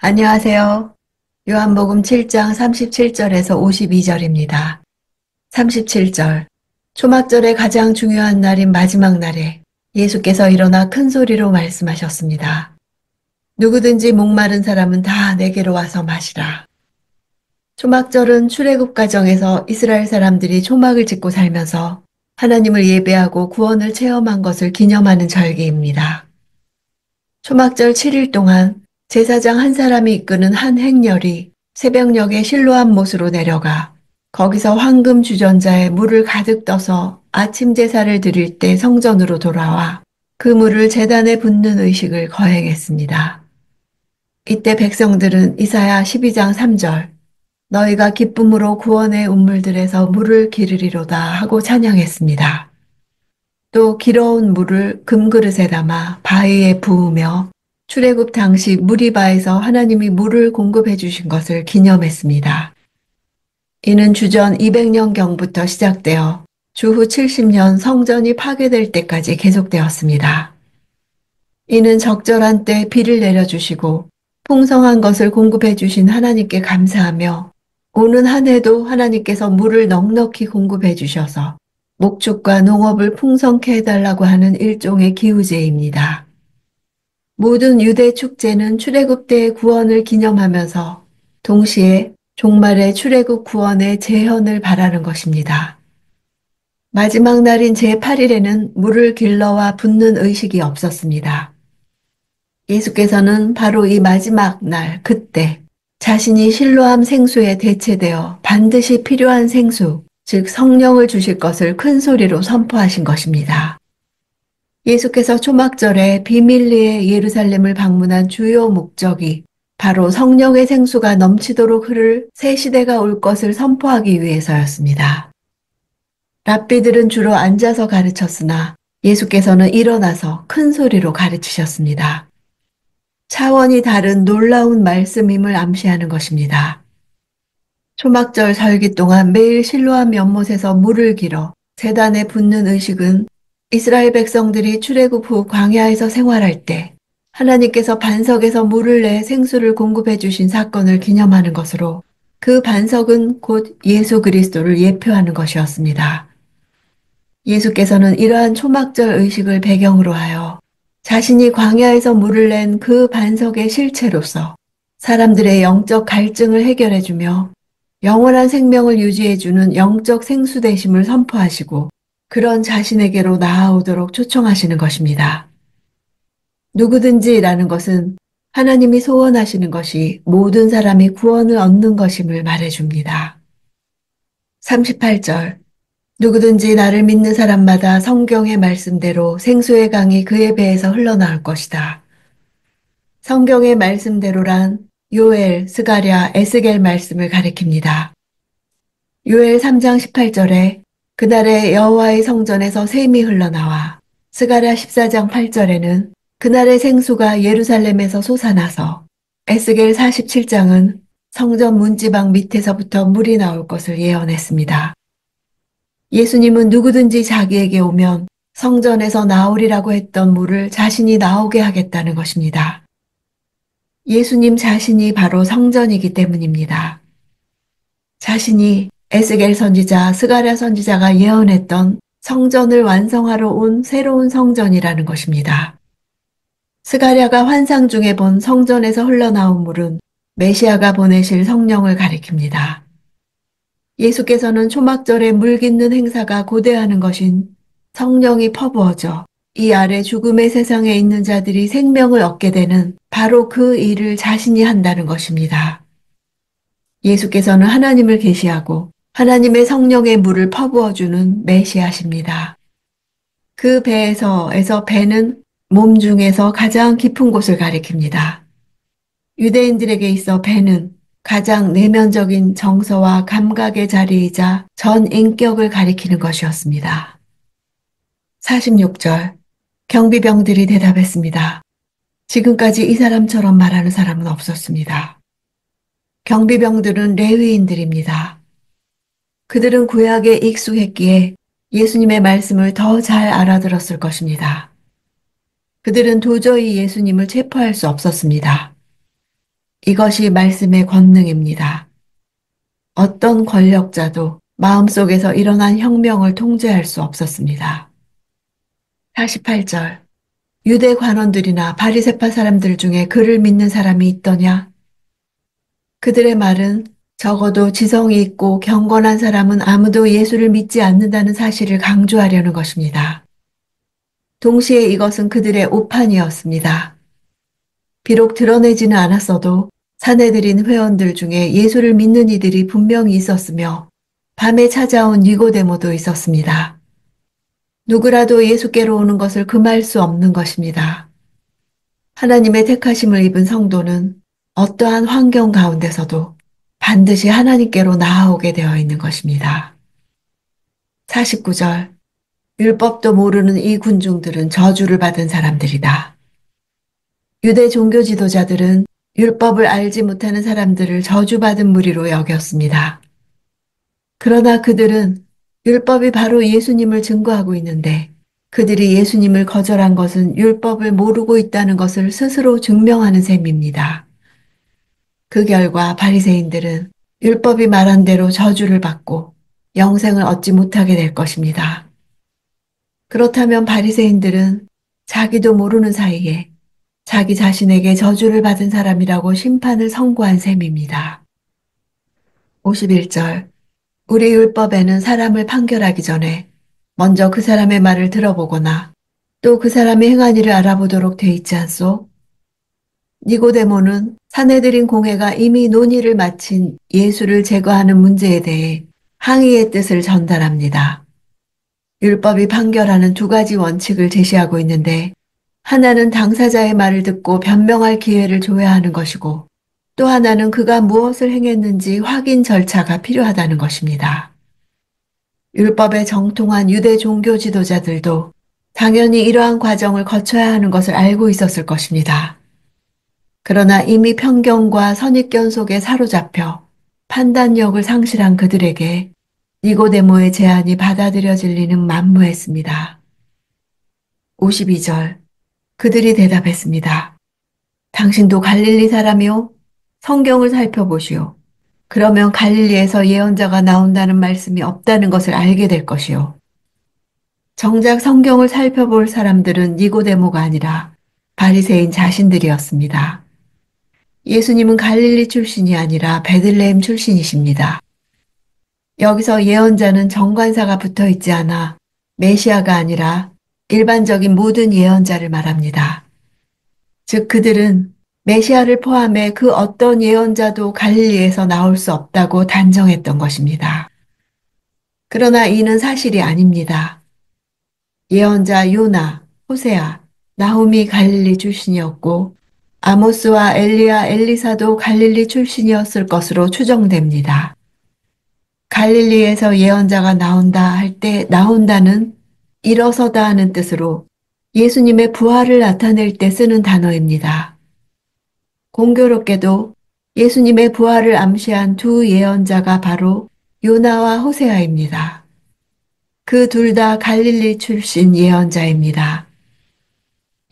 안녕하세요. 요한복음 7장 37절에서 52절입니다. 37절. 초막절의 가장 중요한 날인 마지막 날에 예수께서 일어나 큰 소리로 말씀하셨습니다. 누구든지 목마른 사람은 다 내게로 와서 마시라. 초막절은 출애굽 과정에서 이스라엘 사람들이 초막을 짓고 살면서 하나님을 예배하고 구원을 체험한 것을 기념하는 절기입니다. 초막절 7일 동안 제사장 한 사람이 이끄는 한 행렬이 새벽녘에 실로암 못으로 내려가 거기서 황금 주전자에 물을 가득 떠서 아침 제사를 드릴 때 성전으로 돌아와 그 물을 제단에 붓는 의식을 거행했습니다. 이때 백성들은 이사야 12장 3절 너희가 기쁨으로 구원의 운물들에서 물을 기르리로다 하고 찬양했습니다. 또 길어온 물을 금그릇에 담아 바위에 부으며 출애굽 당시 무리바에서 하나님이 물을 공급해 주신 것을 기념했습니다. 이는 주전 200년경부터 시작되어 주후 70년 성전이 파괴될 때까지 계속되었습니다. 이는 적절한 때 비를 내려주시고 풍성한 것을 공급해 주신 하나님께 감사하며 오는 한 해도 하나님께서 물을 넉넉히 공급해 주셔서 목축과 농업을 풍성케 해달라고 하는 일종의 기후제입니다. 모든 유대 축제는 출애굽 때의 구원을 기념하면서 동시에 종말의 출애굽 구원의 재현을 바라는 것입니다. 마지막 날인 제8일에는 물을 길러와 붓는 의식이 없었습니다. 예수께서는 바로 이 마지막 날 그때 자신이 실로암 생수에 대체되어 반드시 필요한 생수, 즉 성령을 주실 것을 큰 소리로 선포하신 것입니다. 예수께서 초막절에 비밀리에 예루살렘을 방문한 주요 목적이 바로 성령의 생수가 넘치도록 흐를 새 시대가 올 것을 선포하기 위해서였습니다. 랍비들은 주로 앉아서 가르쳤으나 예수께서는 일어나서 큰 소리로 가르치셨습니다. 차원이 다른 놀라운 말씀임을 암시하는 것입니다. 초막절 설기 동안 매일 실로암 연못에서 물을 길어 제단에 붓는 의식은 이스라엘 백성들이 출애굽 후 광야에서 생활할 때 하나님께서 반석에서 물을 내 생수를 공급해 주신 사건을 기념하는 것으로 그 반석은 곧 예수 그리스도를 예표하는 것이었습니다. 예수께서는 이러한 초막절 의식을 배경으로 하여 자신이 광야에서 물을 낸 그 반석의 실체로서 사람들의 영적 갈증을 해결해주며 영원한 생명을 유지해주는 영적 생수 되심을 선포하시고 그런 자신에게로 나아오도록 초청하시는 것입니다. 누구든지라는 것은 하나님이 소원하시는 것이 모든 사람이 구원을 얻는 것임을 말해줍니다. 38절 누구든지 나를 믿는 사람마다 성경의 말씀대로 생수의 강이 그의 배에서 흘러나올 것이다. 성경의 말씀대로란 요엘, 스가랴, 에스겔 말씀을 가리킵니다. 요엘 3장 18절에 그날에 여호와의 성전에서 샘이 흘러나와 스가랴 14장 8절에는 그날의 생수가 예루살렘에서 솟아나서 에스겔 47장은 성전 문지방 밑에서부터 물이 나올 것을 예언했습니다. 예수님은 누구든지 자기에게 오면 성전에서 나오리라고 했던 물을 자신이 나오게 하겠다는 것입니다. 예수님 자신이 바로 성전이기 때문입니다. 자신이 에스겔 선지자, 스가랴 선지자가 예언했던 성전을 완성하러 온 새로운 성전이라는 것입니다. 스가랴가 환상 중에 본 성전에서 흘러나온 물은 메시아가 보내실 성령을 가리킵니다. 예수께서는 초막절에 물 깃는 행사가 고대하는 것인 성령이 퍼부어져 이 아래 죽음의 세상에 있는 자들이 생명을 얻게 되는 바로 그 일을 자신이 한다는 것입니다. 예수께서는 하나님을 계시하고 하나님의 성령의 물을 퍼부어주는 메시아십니다. 그 배에서 배는 몸 중에서 가장 깊은 곳을 가리킵니다. 유대인들에게 있어 배는 가장 내면적인 정서와 감각의 자리이자 전 인격을 가리키는 것이었습니다. 46절 경비병들이 대답했습니다. 지금까지 이 사람처럼 말하는 사람은 없었습니다. 경비병들은 레위인들입니다. 그들은 구약에 익숙했기에 예수님의 말씀을 더 잘 알아들었을 것입니다. 그들은 도저히 예수님을 체포할 수 없었습니다. 이것이 말씀의 권능입니다. 어떤 권력자도 마음속에서 일어난 혁명을 통제할 수 없었습니다. 48절. 유대 관원들이나 바리새파 사람들 중에 그를 믿는 사람이 있더냐? 그들의 말은 적어도 지성이 있고 경건한 사람은 아무도 예수를 믿지 않는다는 사실을 강조하려는 것입니다. 동시에 이것은 그들의 오판이었습니다. 비록 드러내지는 않았어도 사내들인 회원들 중에 예수를 믿는 이들이 분명히 있었으며 밤에 찾아온 니고데모도 있었습니다. 누구라도 예수께로 오는 것을 금할 수 없는 것입니다. 하나님의 택하심을 입은 성도는 어떠한 환경 가운데서도 반드시 하나님께로 나아오게 되어 있는 것입니다. 49절. 율법도 모르는 이 군중들은 저주를 받은 사람들이다. 유대 종교 지도자들은 율법을 알지 못하는 사람들을 저주받은 무리로 여겼습니다. 그러나 그들은 율법이 바로 예수님을 증거하고 있는데 그들이 예수님을 거절한 것은 율법을 모르고 있다는 것을 스스로 증명하는 셈입니다. 그 결과 바리새인들은 율법이 말한 대로 저주를 받고 영생을 얻지 못하게 될 것입니다. 그렇다면 바리새인들은 자기도 모르는 사이에 자기 자신에게 저주를 받은 사람이라고 심판을 선고한 셈입니다. 51절. 우리 율법에는 사람을 판결하기 전에 먼저 그 사람의 말을 들어보거나 또 그 사람의 행한 일을 알아보도록 돼 있지 않소? 니고데모는 사내들인 공회가 이미 논의를 마친 예수를 제거하는 문제에 대해 항의의 뜻을 전달합니다. 율법이 판결하는 두 가지 원칙을 제시하고 있는데 하나는 당사자의 말을 듣고 변명할 기회를 줘야 하는 것이고 또 하나는 그가 무엇을 행했는지 확인 절차가 필요하다는 것입니다. 율법에 정통한 유대 종교 지도자들도 당연히 이러한 과정을 거쳐야 하는 것을 알고 있었을 것입니다. 그러나 이미 편견과 선입견 속에 사로잡혀 판단력을 상실한 그들에게 니고데모의 제안이 받아들여질 리는 만무했습니다. 52절. 그들이 대답했습니다. 당신도 갈릴리 사람이요? 성경을 살펴보시오. 그러면 갈릴리에서 예언자가 나온다는 말씀이 없다는 것을 알게 될 것이요. 정작 성경을 살펴볼 사람들은 니고데모가 아니라 바리새인 자신들이었습니다. 예수님은 갈릴리 출신이 아니라 베들레헴 출신이십니다. 여기서 예언자는 정관사가 붙어 있지 않아 메시아가 아니라 일반적인 모든 예언자를 말합니다. 즉 그들은 메시아를 포함해 그 어떤 예언자도 갈릴리에서 나올 수 없다고 단정했던 것입니다. 그러나 이는 사실이 아닙니다. 예언자 요나, 호세아, 나홈이 갈릴리 출신이었고 아모스와 엘리야, 엘리사도 갈릴리 출신이었을 것으로 추정됩니다. 갈릴리에서 예언자가 나온다 할 때 나온다는 일어서다 하는 뜻으로 예수님의 부활을 나타낼 때 쓰는 단어입니다. 공교롭게도 예수님의 부활을 암시한 두 예언자가 바로 요나와 호세아입니다. 그 둘 다 갈릴리 출신 예언자입니다.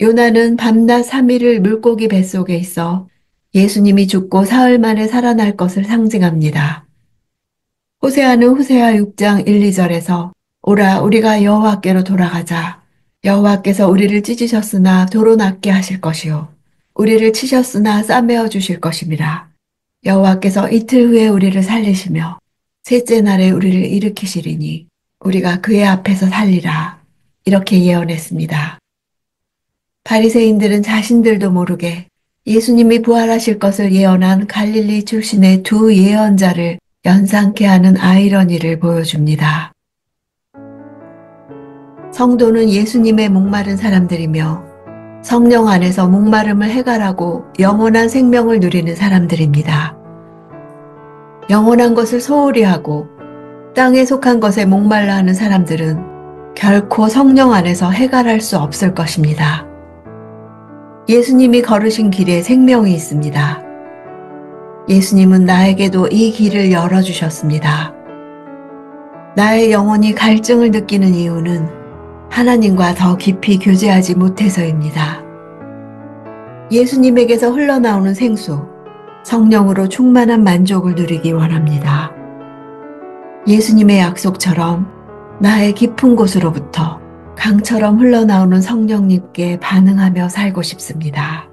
요나는 밤낮 3일을 물고기 뱃속에 있어 예수님이 죽고 사흘 만에 살아날 것을 상징합니다. 호세아는 호세아 6장 1, 2절에서 오라 우리가 여호와께로 돌아가자. 여호와께서 우리를 찢으셨으나 도로 낫게 하실 것이요. 우리를 치셨으나 싸매어 주실 것임이라. 여호와께서 이틀 후에 우리를 살리시며 셋째 날에 우리를 일으키시리니 우리가 그의 앞에서 살리라. 이렇게 예언했습니다. 바리새인들은 자신들도 모르게 예수님이 부활하실 것을 예언한 갈릴리 출신의 두 예언자를 연상케 하는 아이러니를 보여줍니다. 성도는 예수님의 목마른 사람들이며 성령 안에서 목마름을 해결하고 영원한 생명을 누리는 사람들입니다. 영원한 것을 소홀히 하고 땅에 속한 것에 목말라 하는 사람들은 결코 성령 안에서 해결할 수 없을 것입니다. 예수님이 걸으신 길에 생명이 있습니다. 예수님은 나에게도 이 길을 열어주셨습니다. 나의 영혼이 갈증을 느끼는 이유는 하나님과 더 깊이 교제하지 못해서입니다. 예수님에게서 흘러나오는 생수, 성령으로 충만한 만족을 누리기 원합니다. 예수님의 약속처럼 나의 깊은 곳으로부터 강처럼 흘러나오는 성령님께 반응하며 살고 싶습니다.